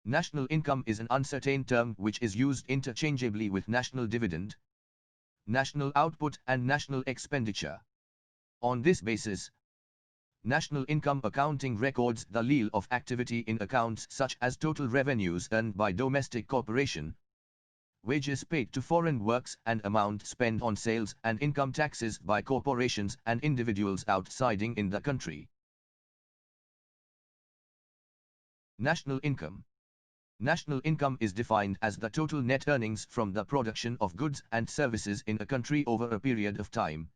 National income is an uncertain term which is used interchangeably with national dividend, national output and national expenditure. On this basis, national income accounting records the level of activity in accounts such as total revenues earned by domestic corporation, wages paid to foreign works and amount spent on sales and income taxes by corporations and individuals outside in the country. National income. National income is defined as the total net earnings from the production of goods and services in a country over a period of time,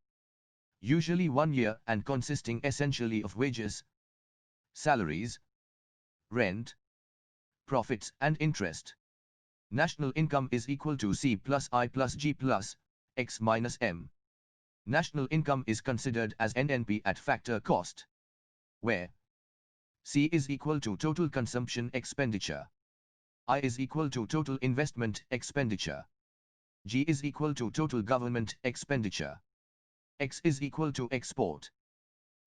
usually 1 year, and consisting essentially of wages, salaries, rent, profits and interest. National income is equal to C plus I plus G plus X minus M. National income is considered as NNP at factor cost, where C is equal to total consumption expenditure, I is equal to total investment expenditure, G is equal to total government expenditure, X is equal to export,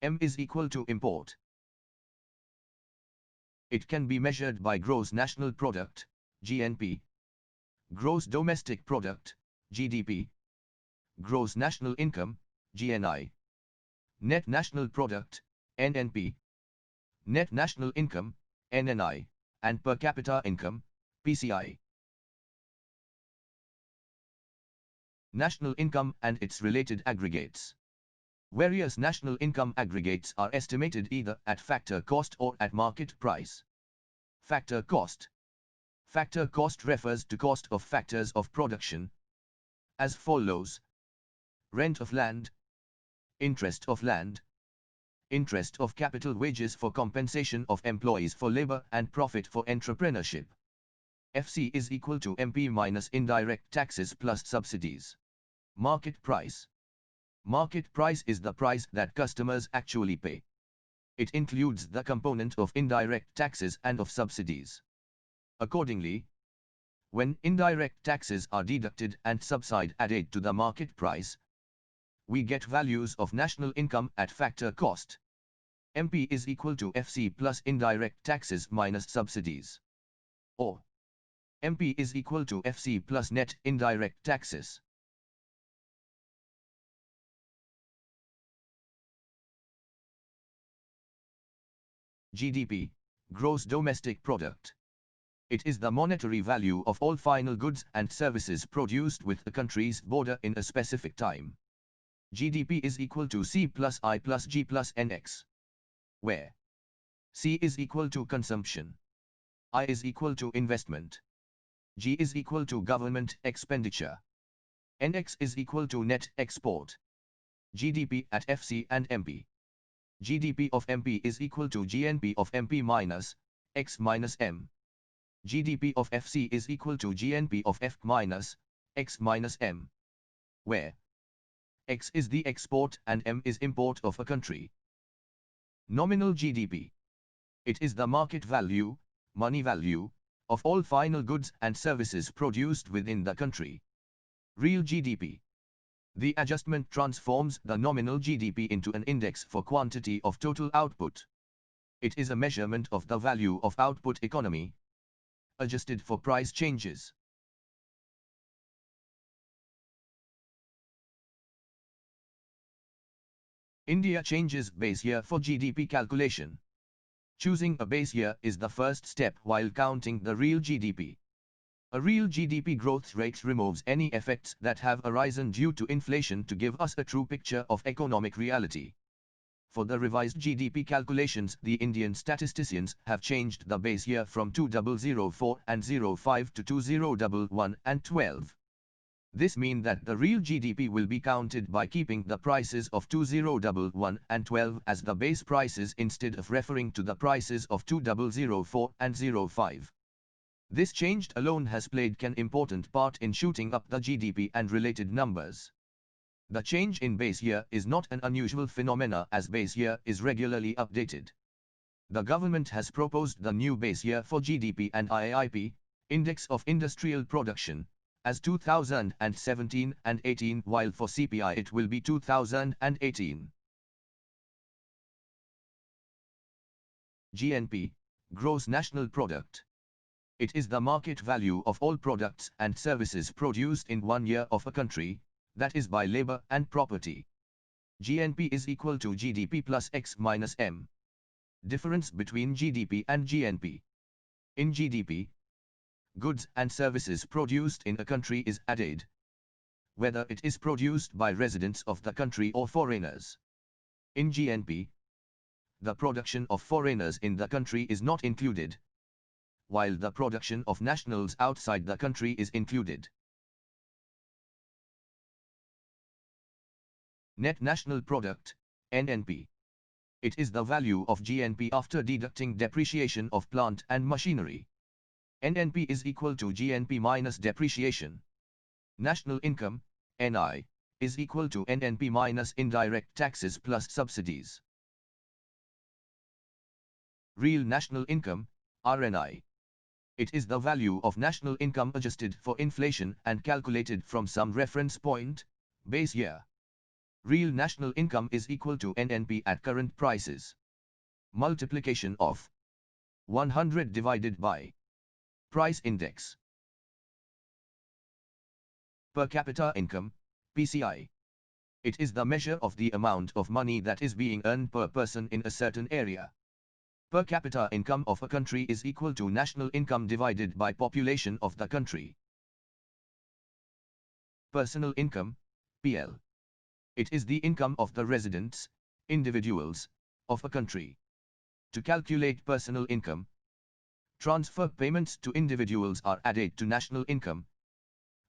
M is equal to import. It can be measured by gross national product, GNP, gross domestic product, GDP, gross national income, GNI, net national product, NNP, net national income, NNI, and per capita income, PCI. National income and its related aggregates. Various national income aggregates are estimated either at factor cost or at market price. Factor cost. Factor cost refers to cost of factors of production as follows: rent of land, interest of land, interest of capital, wages for compensation of employees for labor, and profit for entrepreneurship. FC is equal to MP minus indirect taxes plus subsidies. Market price. Market price is the price that customers actually pay. It includes the component of indirect taxes and of subsidies. Accordingly, when indirect taxes are deducted and subside added to the market price, we get values of national income at factor cost. MP is equal to FC plus indirect taxes minus subsidies. Or MP is equal to FC plus net indirect taxes. GDP, gross domestic product. It is the monetary value of all final goods and services produced with the country's border in a specific time. GDP is equal to C plus I plus G plus NX, where C is equal to consumption, I is equal to investment, G is equal to government expenditure, NX is equal to net export. GDP at FC and MP. GDP of MP is equal to GNP of MP minus X minus M. GDP of FC is equal to GNP of F minus X minus M, where X is the export and M is import of a country. Nominal GDP. It is the market value, money value, of all final goods and services produced within the country. Real GDP. The adjustment transforms the nominal GDP into an index for quantity of total output. It is a measurement of the value of output economy, adjusted for price changes. India changes base year for GDP calculation. Choosing a base year is the first step while counting the real GDP. A real GDP growth rate removes any effects that have arisen due to inflation to give us a true picture of economic reality. For the revised GDP calculations, the Indian statisticians have changed the base year from 2004 and 05 to 2011 and 12. This means that the real GDP will be counted by keeping the prices of 2011 and 12 as the base prices instead of referring to the prices of 2004 and 05. This change alone has played an important part in shooting up the GDP and related numbers. The change in base year is not an unusual phenomena as base year is regularly updated. The government has proposed the new base year for GDP and IIP, Index of Industrial Production, as 2017 and 18, while for CPI it will be 2018. GNP, Gross National Product. It is the market value of all products and services produced in 1 year of a country, that is by labor and property. GNP is equal to GDP plus X minus M. Difference between GDP and GNP. In GDP, goods and services produced in a country is added, whether it is produced by residents of the country or foreigners. In GNP, the production of foreigners in the country is not included, while the production of nationals outside the country is included. Net National Product, NNP. It is the value of GNP after deducting depreciation of plant and machinery. NNP is equal to GNP minus depreciation. National Income, NI, is equal to NNP minus indirect taxes plus subsidies. Real National Income, RNI. It is the value of national income adjusted for inflation and calculated from some reference point, base year. Real national income is equal to NNP at current prices. Multiplication of 100 divided by price index. Per capita income, PCI. It is the measure of the amount of money that is being earned per person in a certain area. Per capita income of a country is equal to national income divided by population of the country. Personal income, PL. It is the income of the residents, individuals, of a country. To calculate personal income, transfer payments to individuals are added to national income,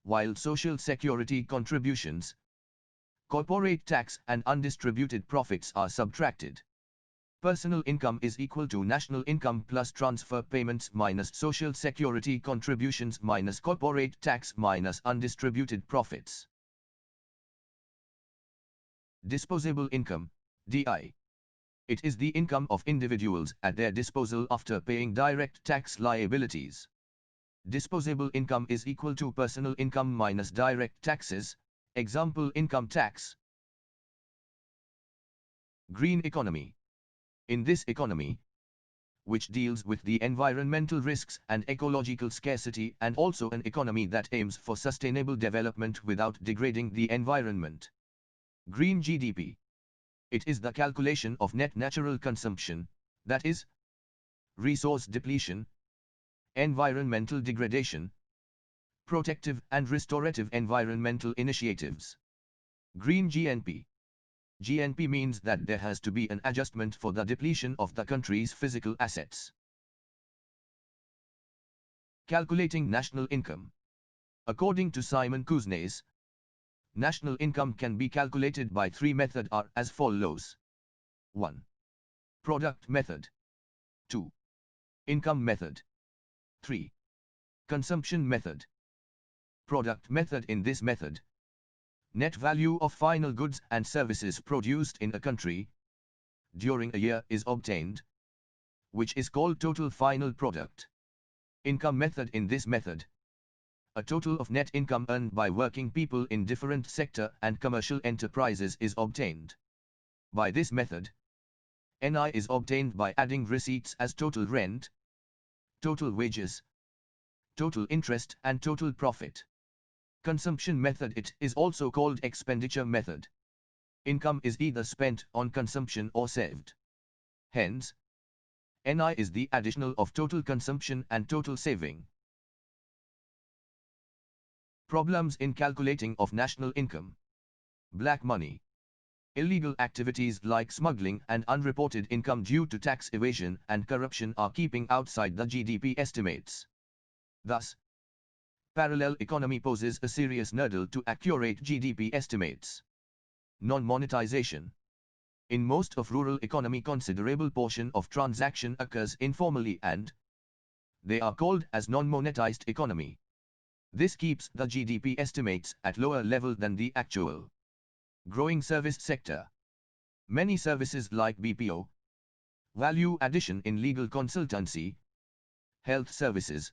while social security contributions, corporate tax and undistributed profits are subtracted. Personal income is equal to national income plus transfer payments minus social security contributions minus corporate tax minus undistributed profits. Disposable income, DI. It is the income of individuals at their disposal after paying direct tax liabilities. Disposable income is equal to personal income minus direct taxes, example income tax. Green economy. In this economy, which deals with the environmental risks and ecological scarcity and also an economy that aims for sustainable development without degrading the environment. Green GDP. It is the calculation of net natural consumption, that is, resource depletion, environmental degradation, protective and restorative environmental initiatives. Green GNP. GNP means that there has to be an adjustment for the depletion of the country's physical assets. Calculating national income. According to Simon Kuznets, national income can be calculated by 3 methods are as follows. 1. Product method. 2. Income method. 3. Consumption method. Product method. In this method, net value of final goods and services produced in a country during a year is obtained, which is called total final product. Income method. In this method, a total of net income earned by working people in different sector and commercial enterprises is obtained. By this method, NI is obtained by adding receipts as total rent, total wages, total interest and total profit. Consumption method. It is also called expenditure method. Income is either spent on consumption or saved. Hence, NI is the additional of total consumption and total saving. Problems in calculating of national income. Black money. Illegal activities like smuggling and unreported income due to tax evasion and corruption are keeping outside the GDP estimates. Thus, parallel economy poses a serious hurdle to accurate GDP estimates. Non-monetization. In most of rural economy, considerable portion of transaction occurs informally and they are called as non-monetized economy. This keeps the GDP estimates at lower level than the actual. Growing service sector. Many services like BPO, value addition in legal consultancy, health services,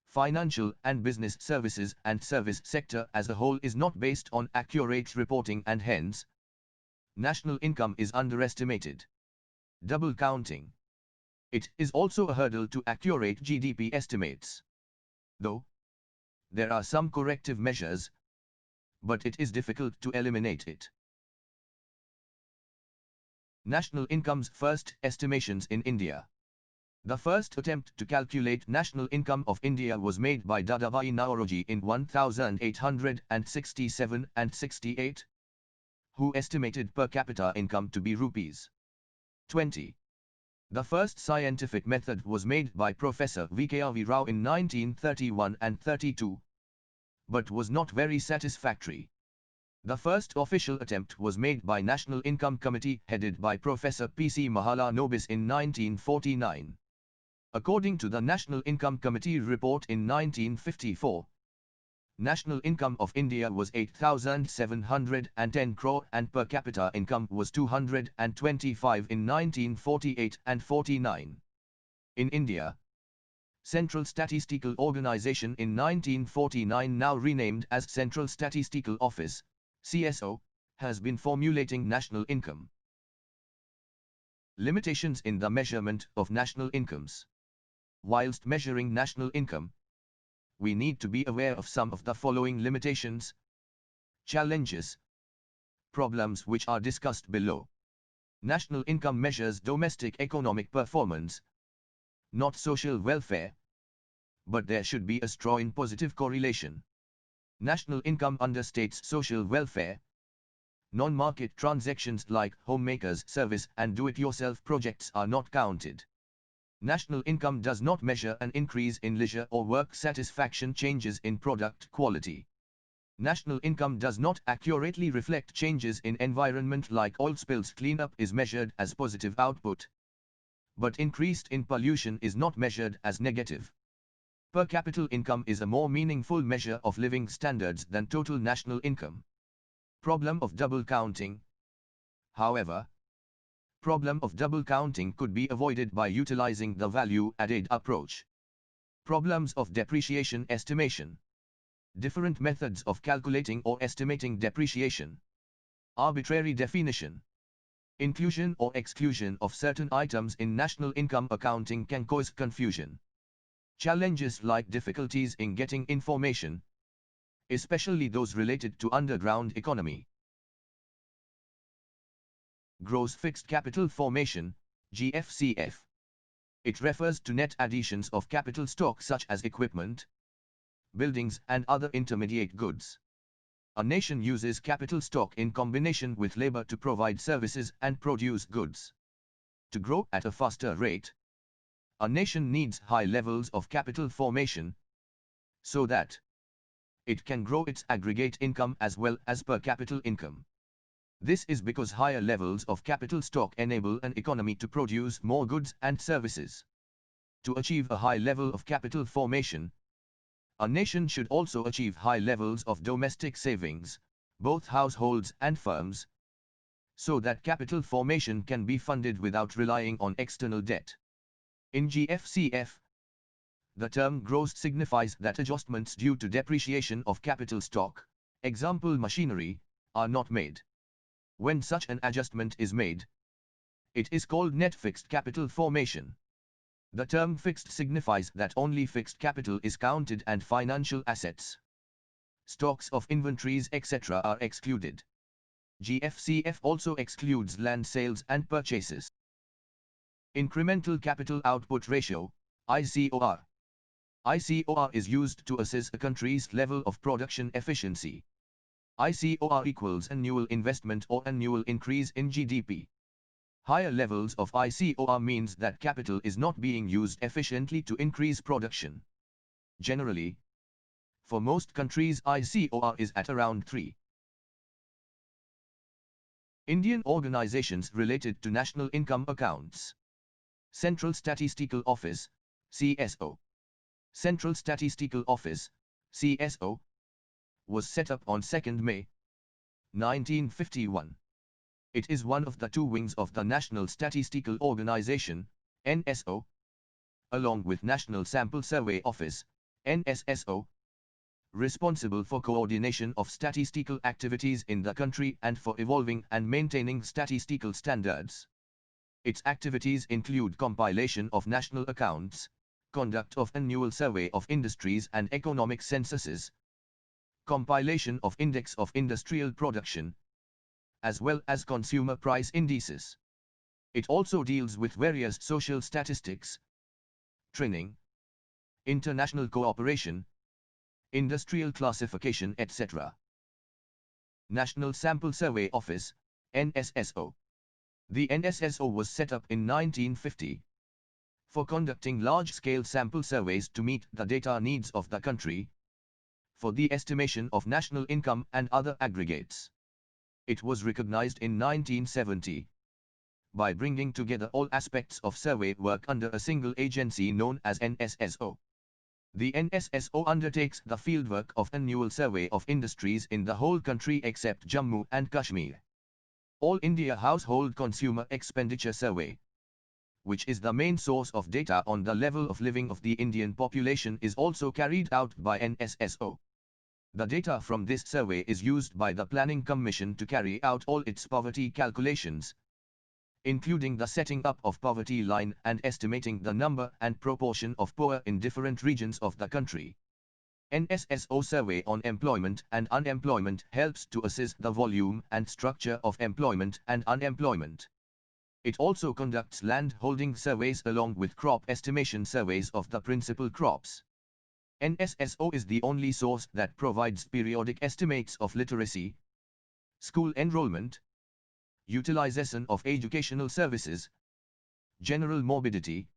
financial and business services and service sector as a whole is not based on accurate reporting and hence, national income is underestimated. Double counting. It is also a hurdle to accurate GDP estimates. Though there are some corrective measures, but it is difficult to eliminate it. National income's first estimations in India. The first attempt to calculate national income of India was made by Dadabhai Naoroji in 1867 and 68, who estimated per capita income to be rupees 20. The first scientific method was made by Professor V.K.R.V. Rao in 1931 and 32, but was not very satisfactory. The first official attempt was made by National Income Committee headed by Professor P.C. Mahalanobis in 1949. According to the National Income Committee report in 1954, national income of India was 8,710 crore and per capita income was 225 in 1948 and 49. In India, Central Statistical Organization in 1949, now renamed as Central Statistical Office, CSO, has been formulating national income. Limitations in the measurement of national incomes. Whilst measuring national income, we need to be aware of some of the following limitations, challenges, problems which are discussed below. National income measures domestic economic performance, not social welfare, but there should be a strong positive correlation. National income understates social welfare. Non-market transactions like homemakers service and do-it-yourself projects are not counted. National income does not measure an increase in leisure or work satisfaction, changes in product quality. National income does not accurately reflect changes in environment like oil spills. Cleanup is measured as positive output, but increased in pollution is not measured as negative. Per capita income is a more meaningful measure of living standards than total national income. Problem of double counting. However, problem of double counting could be avoided by utilizing the value-added approach. Problems of depreciation estimation. Different methods of calculating or estimating depreciation. Arbitrary definition. Inclusion or exclusion of certain items in national income accounting can cause confusion. Challenges like difficulties in getting information, especially those related to underground economy. Gross fixed capital formation, GFCF. It refers to net additions of capital stock such as equipment, buildings and other intermediate goods. A nation uses capital stock in combination with labor to provide services and produce goods. To grow at a faster rate, a nation needs high levels of capital formation so that it can grow its aggregate income as well as per capita income. This is because higher levels of capital stock enable an economy to produce more goods and services. To achieve a high level of capital formation, a nation should also achieve high levels of domestic savings, both households and firms, so that capital formation can be funded without relying on external debt. In GFCF, the term gross signifies that adjustments due to depreciation of capital stock, example machinery, are not made. When such an adjustment is made, it is called net fixed capital formation. The term fixed signifies that only fixed capital is counted and financial assets, stocks of inventories etc. are excluded. GFCF also excludes land sales and purchases. Incremental Capital Output Ratio, ICOR. ICOR is used to assess a country's level of production efficiency. ICOR equals annual investment or annual increase in GDP. Higher levels of ICOR means that capital is not being used efficiently to increase production. Generally, for most countries ICOR is at around 3. Indian organizations related to national income accounts. Central Statistical Office, CSO. Central Statistical Office, CSO, was set up on 2nd May, 1951. It is one of the two wings of the National Statistical Organization, NSO, along with National Sample Survey Office, NSSO, responsible for coordination of statistical activities in the country and for evolving and maintaining statistical standards. Its activities include compilation of national accounts, conduct of annual survey of industries and economic censuses, compilation of index of industrial production, as well as consumer price indices. It also deals with various social statistics, training, international cooperation, industrial classification, etc. National Sample Survey Office, NSSO. The NSSO was set up in 1950 for conducting large-scale sample surveys to meet the data needs of the country, for the estimation of national income and other aggregates. It was recognized in 1970 by bringing together all aspects of survey work under a single agency known as NSSO. The NSSO undertakes the fieldwork of annual survey of industries in the whole country except Jammu and Kashmir. All India Household Consumer Expenditure Survey, which is the main source of data on the level of living of the Indian population, is also carried out by NSSO. The data from this survey is used by the Planning Commission to carry out all its poverty calculations, including the setting up of poverty line and estimating the number and proportion of poor in different regions of the country. NSSO survey on employment and unemployment helps to assess the volume and structure of employment and unemployment. It also conducts land holding surveys along with crop estimation surveys of the principal crops. NSSO is the only source that provides periodic estimates of literacy, school enrollment, utilization of educational services, general morbidity,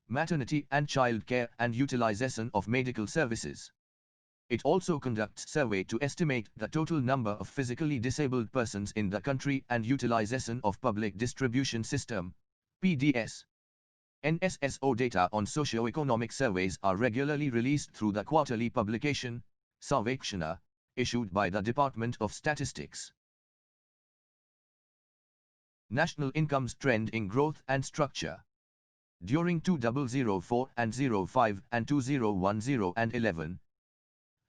maternity and child care, and utilization of medical services. It also conducts survey to estimate the total number of physically disabled persons in the country and utilization of public distribution system, PDS. NSSO data on socio-economic surveys are regularly released through the quarterly publication, Sarvekshana, issued by the Department of Statistics. National income's trend in growth and structure. During 2004 and 05 and 2010 and 11,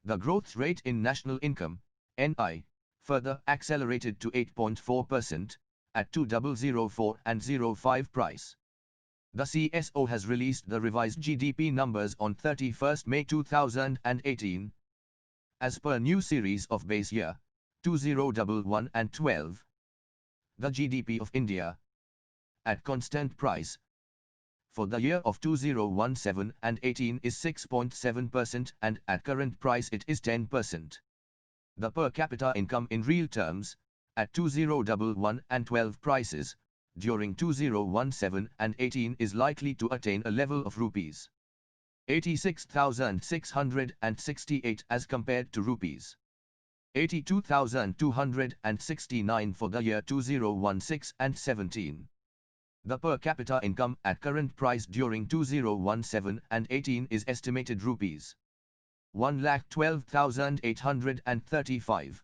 the growth rate in national income, NI, further accelerated to 8.4% at 2004 and 05 price. The CSO has released the revised GDP numbers on 31st May 2018. As per new series of base year, 2011 and 12, the GDP of India, at constant price, for the year of 2017 and 18 is 6.7% and at current price it is 10%. The per capita income in real terms, at 2011 and 12 prices, during 2017 and 18 is likely to attain a level of rupees 86,668 as compared to rupees 82,269 for the year 2016 and 17. The per capita income at current price during 2017 and 18 is estimated rupees 1,12,835.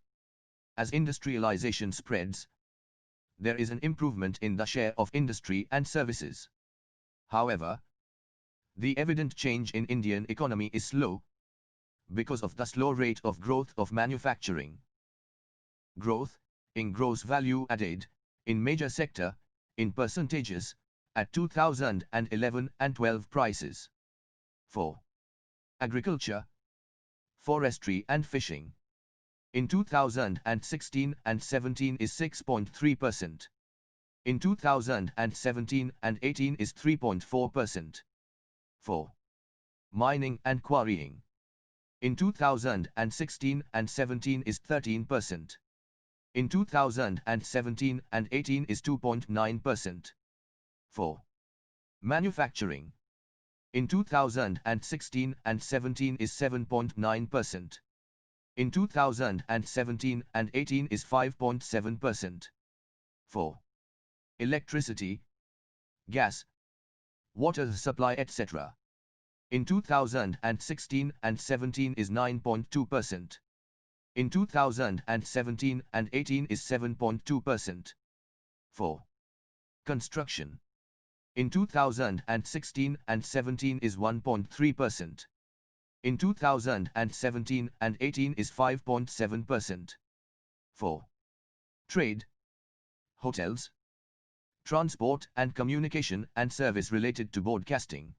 As industrialization spreads, there is an improvement in the share of industry and services. However, the evident change in Indian economy is slow, because of the slow rate of growth of manufacturing. Growth, in gross value added, in major sector, in percentages, at 2011 and 12 prices. 4. Agriculture, forestry and fishing. In 2016 and 17 is 6.3%. In 2017 and 18 is 3.4%. 4. Mining and quarrying. In 2016 and 17 is 13%. In 2017 and 18 is 2.9%. 4. Manufacturing. In 2016 and 17 is 7.9%. In 2017 and 18 is 5.7%. 4. Electricity, gas, water supply etc. In 2016 and 17 is 9.2%. In 2017 and 18 is 7.2%. 4. Construction. In 2016 and 17 is 1.3%. In 2017 and 18 is 5.7%. 4. Trade, hotels, transport and communication and service related to broadcasting.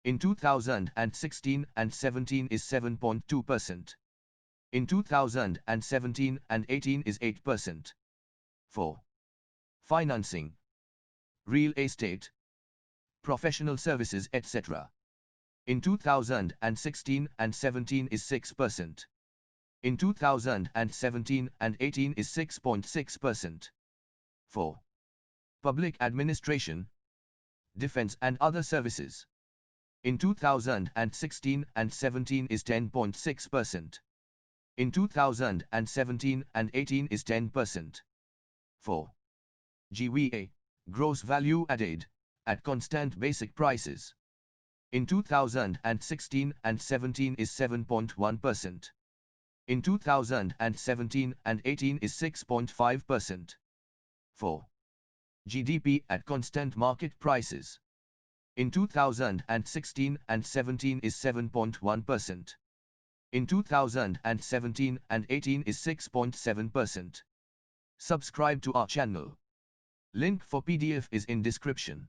In 2016 and 17 is 7.2%. In 2017 and 18 is 8%. 4. Financing, real estate, professional services, etc. In 2016 and 17 is 6%. In 2017 and 18 is 6.6%. 4. Public administration, defense and other services. In 2016 and 17 is 10.6%. In 2017 and 18 is 10%. 4. GVA, gross value added, at constant basic prices. In 2016 and 17 is 7.1%. In 2017 and 18 is 6.5%. 4. GDP at constant market prices. In 2016 and 17 is 7.1%. In 2017 and 18 is 6.7%. Subscribe to our channel. Link for PDF is in description.